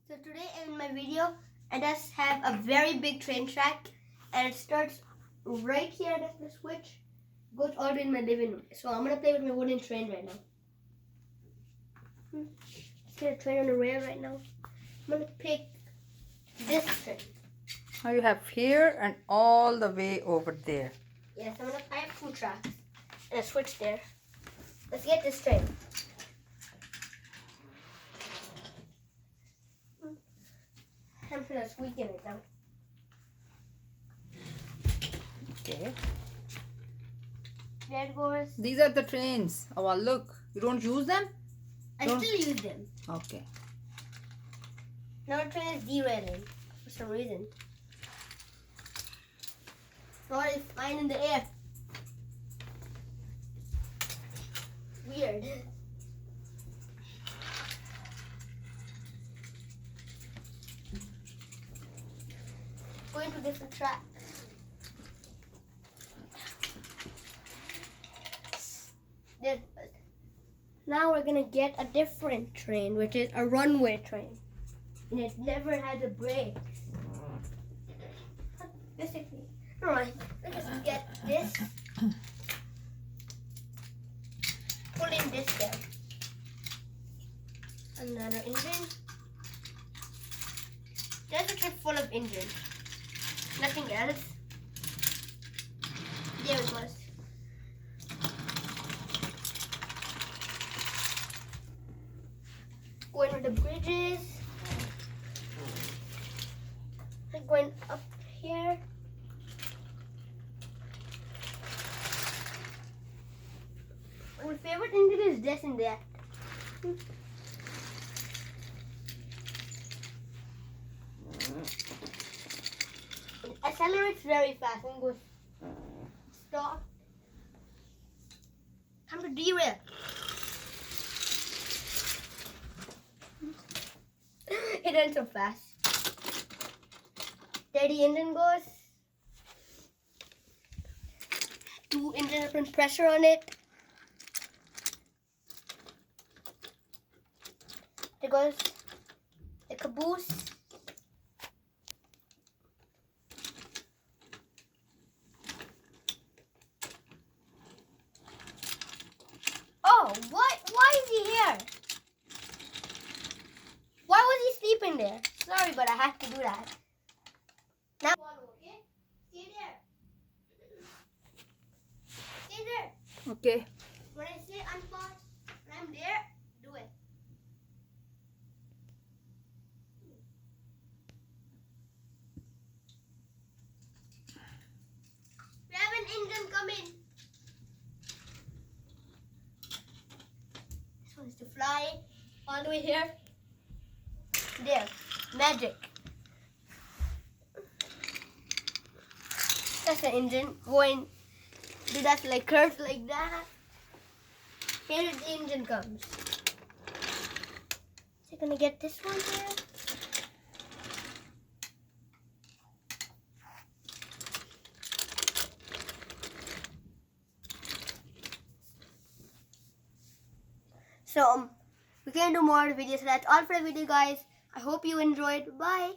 So today in my video, I just have a very big train track, and it starts right here. That's the switch. Goes all the way in my living room. So I'm gonna play with my wooden train right now. Let's get a train on the rail right now. I'm gonna pick this train. Now you have here and all the way over there. Yes, I have 2 tracks and a switch there. Let's get this train. I'm gonna squeak in it now. Okay. There it goes. These are the trains. Oh, well, look. You don't use them? I Don't- still use them. Okay. Now the train is derailing for some reason. Thought it's flying in the air. Weird. Going to different tracks. Now we're gonna get a different train, which is a runway train. And it never has a brake. Basically. Alright, let's just get this. Pull in this there. Another engine. There's a trip full of engines. Nothing else. There it goes. Going with the bridges. I'm going up here. My favorite engine is this and that. It accelerates very fast and goes stop. Time to derail. It went so fast. There the engine goes. 2 engines put pressure on it. There goes the caboose. Oh, what? Why is he here? Why was he sleeping there? Sorry, but I have to do that. Now, okay? Stay there. Stay there. Okay. When I say unpause, when I'm there, do it. We have an engine coming. This one is to fly all the way here. There, magic. That's the engine going. Do that like curves like that. Here the engine comes. Is it gonna get this one there? So we can do more videos. So that's all for the video, guys. I hope you enjoyed. Bye.